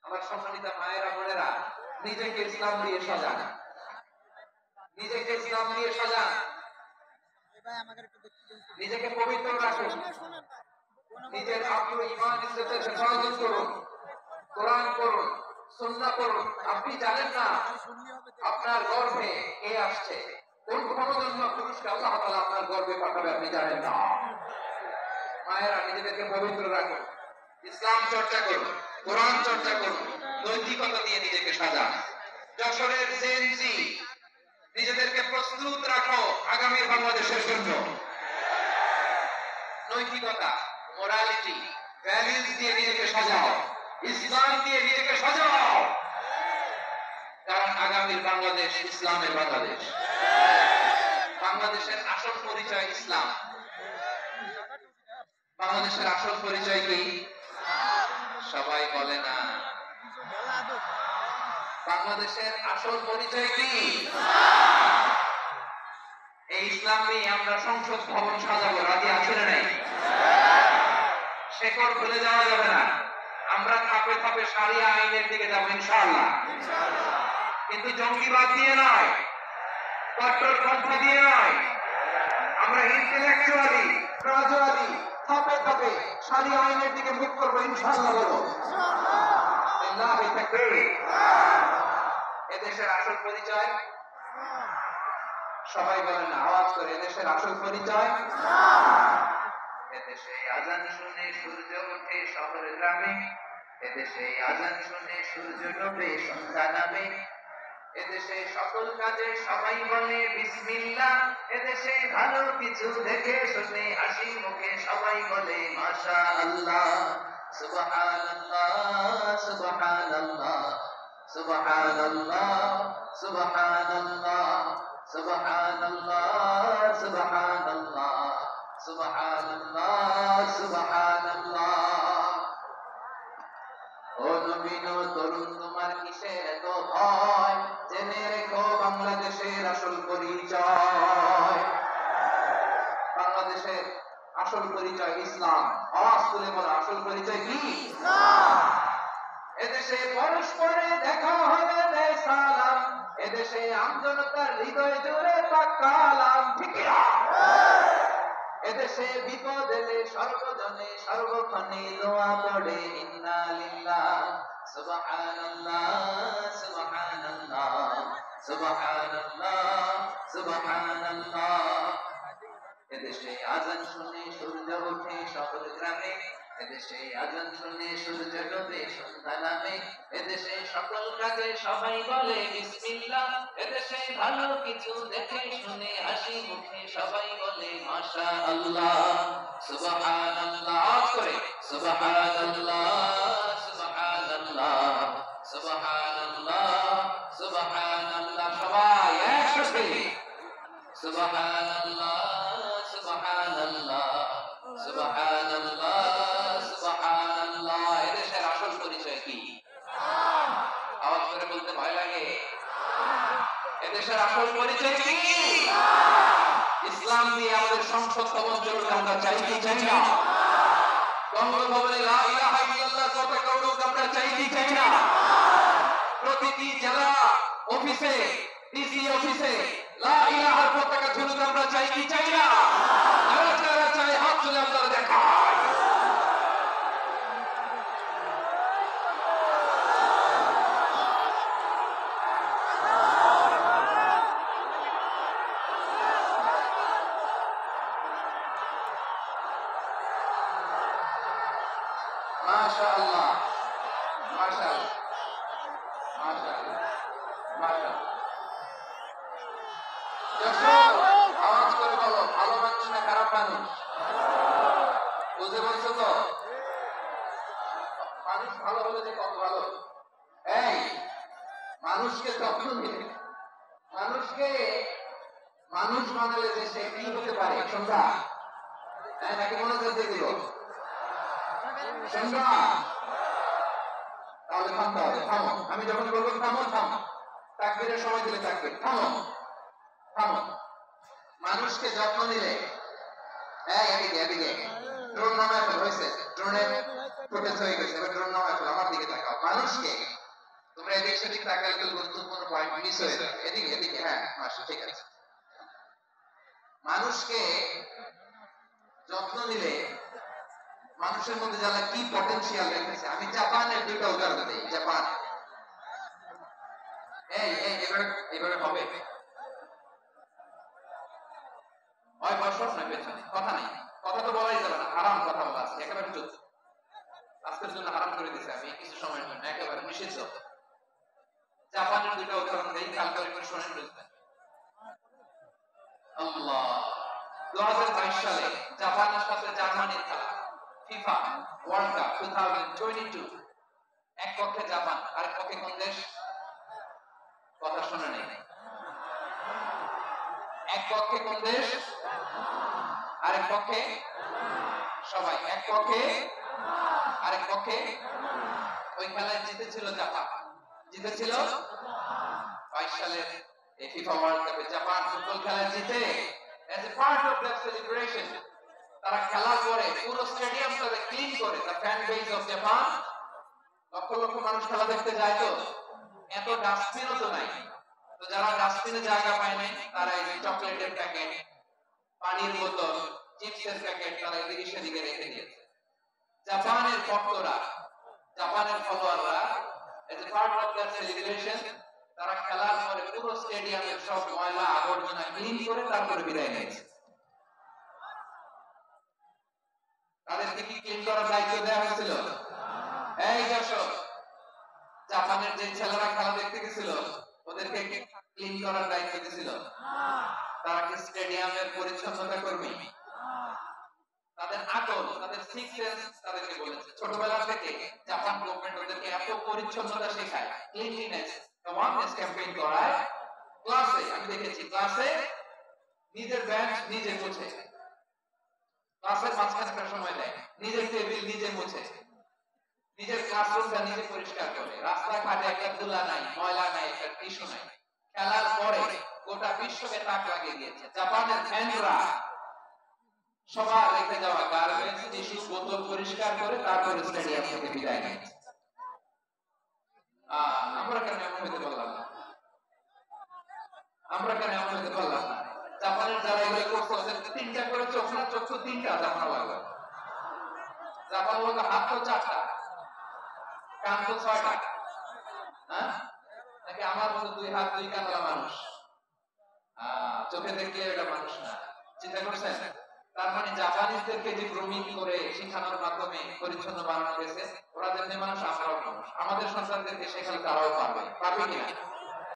আমার সম্মানিত মায়েরা বোনেরা, নিজেকে ইসলাম দিয়ে সাজান, নিজেকে ইসলাম দিয়ে সাজান, নিজেকে পবিত্র রাখুন, নিজের আত্ম ঈমান ইজ্জতের হেফাজত করুন, কোরআন পড়ুন, সুন্নাহ পড়ুন। আপনি জানেন না আপনার গর্ভে কে আসছে, কোন ক্ষমতাধন্য পুরুষকে আল্লাহ তাআলা আপনার গর্ভে পাঠাবে আপনি জানেন না। মায়েরা নিজেদেরকে পবিত্র রাখুন, ইসলাম চর্চা করুন, কোরআন চর্চা করুন, নৈতিকতা দিয়ে নিজেকে সাজান। যশোরের জেনজি নিজেদেরকে প্রস্তুত রাখো আগামী বাংলাদেশের জন্য। নৈতিকতা, মোরালিটি, ভ্যালুস দিয়ে নিজেকে সাজাও, ইসলাম দিয়ে নিজেকে সাজাও, কারণ আগামীর বাংলাদেশ ইসলামের বাংলাদেশ। বাংলাদেশের আসল পরিচয় ইসলাম। বাংলাদেশের আসল পরিচয় কি? সবাই বলে না। বাংলাদেশের আসল পরিচয় কি? এই ইসলাম নিয়ে আমরা সংসদ ভবন সাজাবো, রাজি আছে না নাই? শেকড় খুলে যাওয়া যাবে না। আমরা ধাপে ধাপে শারিয়া আইনের দিকে যাবো ইনশাআল্লাহ, কিন্তু জঙ্গিবাদ দিয়ে নয়, কট্টরপন্থা দিয়ে নয়। আমরা ইন্টেলেকচুয়ালি, গ্রাজুয়ালি, ধাপে ধাপে শারিয়া আইনের দিকে মুখ করবো ইনশাআল্লাহ। বলো আল্লাহু তাকবীর। এদেশের আসল পরিচয় সবাই বলে না, আওয়াজ করে, এদেশের আসল পরিচয়। এদেশে আজান শুনে সূর্য ওঠে শহরে গ্রামে, এদেশে আজান শুনে সূর্য ডোবে সন্ধ্যা নামে, এদেশে সকল কাজে সবাই বলে বিসমিল্লাহ, এদেশে ভালো কিছু দেখে শুনে হাসি মুখে সবাই বলে মাশাআল্লাহ। সুবহানাল্লাহ, সুবহানাল্লাহ, সুবহানাল্লাহ, সুবহানাল্লাহ, সুবহানাল্লাহ, সুবহানাল্লাহ, সুবহানাল্লাহ, সুবহানাল্লাহ। ও নবীন তরুণ, তোমার কিসের এত ভয়? জেনে রেখো বাংলাদেশের আসল পরিচয়। বাংলাদেশের আসল পরিচয় ইসলাম। আওয়াজ তুলে বলো, আসল পরিচয় কি? এদেশে পরস্পরে দেখা হলে দেয় সালাম, এদেশে আমজনতার হৃদয় জুড়ে পাকালাম। ঠিক না? এদেশে বিপদ এলে সর্বজনে সর্বক্ষণে দোয়া পড়ে ইন্না লিল্লাহ, সুবহানাল্লাহ, সুবহানাল্লাহ, সুবহানাল্লাহ, সুবহানাল্লাহ। এদেশে আজান শুনে সূর্য ওঠে শহর গ্রামে, এদেশে আজান শুনে সূর্য ডোবে সন্ধ্যা নামে, এদেশে সকল কাজে সবাই বলে বিসমিল্লাহ, এদেশে ভালো কিছু দেখে শুনে হাসি মুখে সবাই বলে মাশাআল্লাহ। সুবহানাল্লাহ, আওয়াজ করে সুবহানাল্লাহ, সুবহানাল্লাহ, সুবহানাল্লাহ, সুবহানাল্লাহ। সবাই একসাথে সুবহানাল্লাহ, সুবহানাল্লাহ, সুবহানাল্লাহ, সুবহানাল্লাহ। এদেশের আসল পরিচয় কি? আওয়াজ করে বলতে ভয় লাগে। এদেশের আসল পরিচয় কি? ইসলাম দিয়ে আমাদের সংসদ ভবন চলুক, আমরা চাই কি চাই না? বঙ্গভবনে লা ইলাহা ইল্লাল্লাহ পতাকা উড়ুক, আমরা চাই কি চাই না? প্রতিটি জেলা অফিসে, ডিসি অফিসে লা ইলাহার পতাকা ঝুলুক, আমরা চাই কি চাই না? যারা যারা চাই হাত তুলে আপনারা দেখায়। মাশাআল্লাহ, মাশাআল্লাহ, মাশাআল্লাহ, মাশাআল্লাহ। আওয়াজ করে বলো, ভালো মানুষ না খারাপ মানুষ? বুঝে বলছো তো? মানুষ ভালো হলে যে কত ভালো। এই মানুষকে যত্ন দিলে, মানুষকে মানুষ বানালে যে সে কি হতে পারে সন্ধ্যা, নাকি মনে করতে দিল সন্ধ্যা? তাহলে থামতে হবে। থামো, আমি যখন বলবো থামো, থামো। তাকবীরের সময় দিলে তাকবীর। থামো, থামো। মানুষকে যত্ন দিলে, এদিকে এদিকে ড্রোন নামায় ফেল হয়েছে, ড্রোনের ফুটেজ হয়ে গেছে, এবার ড্রোন নামায় ফেল, আমার দিকে তাকাও। মানুষ মানুষকে, তোমরা এদিক সেদিক তাকালে তো গুরুত্বপূর্ণ পয়েন্ট মিস হয়ে যাবে। এদিকে এদিকে, হ্যাঁ মাসা, ঠিক আছে। মানুষকে যত্ন নিলে মানুষের মধ্যে যারা কি পটেনশিয়াল রেখেছে, আমি জাপানের দুটো উদাহরণ দিই। জাপান, এই এই এবারে হবে হয় বছর না পেছনে কথা নেই, কথা তো বলাই যাবে না, হারাম কথা বলা আছে একেবারে চলছে, আজকের জন্য হারাম করে দিয়েছে আমি কিছু সময়ের জন্য, একেবারে নিষিদ্ধ। জাপানের দুটো উদাহরণ দিই, কাল করে করে শোনেন বুঝবেন। আল্লাহ, 2022 সালে জাপানের সাথে জার্মানির খেলা, ফিফা ওয়ার্ল্ড কাপ 2022, এক পক্ষে জাপান, আরেক পক্ষে কোন দেশ? কথা শুনে নেই। এক পক্ষে কোন দেশ, আরেক পক্ষে সবাই, এক পক্ষে আরেক পক্ষে। ওই খেলায় জিতেছিল জাপান, জিতেছিল 22 সালের এই ফিফা ওয়ার্ল্ড কাপে জাপান ফুটবল খেলায় জিতে। as a part of that celebration, তারা খেলার পরে পুরো স্টেডিয়ামটাকে ক্লিন করে, the fan base of Japan, lakh lakh মানুষ খেলা দেখতে যায়, তো এত ডাস্টবিনও তো নাই, তো যারা ডাস্টবিনে জায়গা পায় নাই তারা এই চকলেটের প্যাকেট, পানির বোতল, চিপসের প্যাকেট তারা এদিকে সেদিকে রেখে দিয়েছে। জাপানের ভক্তরা, জাপানের ফলোয়াররা as a part of that celebration, তারা খেলার পরে পুরো স্টেডিয়ামের সব ময়লা আবর্জনা ক্লিন করে তারপরে বিদায় নিয়েছে। তাদেরকে কি ক্লিন করার দায়িত্ব দেওয়া হয়েছিল? এই দর্শক, জাপানের যে ছেলেরা খেলা দেখতে গেছিল ওদেরকে ক্লিন করার দায়িত্ব দিয়েছিল? তারা কি স্টেডিয়ামের পরিচ্ছন্নতা কর্মী? তাদের আকল, তাদের সিক্স সেন্স তাদেরকে বলেছে ছোটবেলা থেকে জাপান গভর্নমেন্ট ওদেরকে এত পরিচ্ছন্নতা শেখায়, ক্লিনলিনেস অ্যাওয়ারনেস ক্যাম্পেইন করায়। ক্লাসে আমি দেখেছি, ক্লাসে নিজের বেঞ্চ নিজে মুছে, ক্লাসের মাঝখানে একটা সময় দেয়, নিজের টেবিল নিজে মুছে, নিজের ক্লাসরুমটা নিজে পরিষ্কার করে, রাস্তাঘাটে একটা ধুলা নাই, ময়লা নাই, একটা টিস্যু নাই। খেলার পরে গোটা বিশ্বকে তাক লাগিয়ে দিয়েছে। জাপানের ফ্যানরা সবার রেখে যাওয়া গার্বেজ, টিস্যু, বোতল পরিষ্কার করে তারপরে স্টেডিয়াম থেকে বিদায় নিয়েছে। আমরা কেন এমন হইতে পারলাম না? আমরা কেন এমন হইতে পারলাম না? জাপানের যারা এগুলো করছে ওদের তিনটা করে চোখ না, চোখ তো তিনটা জাপান লাগলো। জাপান লোক হাত তো চারটা, কান তো ছয়টা, হ্যাঁ নাকি আমার মতো দুই হাত দুই কানওয়ালা মানুষ? চোখে দেখলে এটা মানুষ না। চিন্তা করছেন? তার মানে জাপানিজদেরকে যে গ্রুমিং করে শিখানোর মাধ্যমে পরিচ্ছন্ন বানানো গেছে, ওরা যেমনি মানুষ আমরাও মানুষ, আমাদের সন্তানদেরকে শেখালে তারাও পারবে, পারবে কিনা?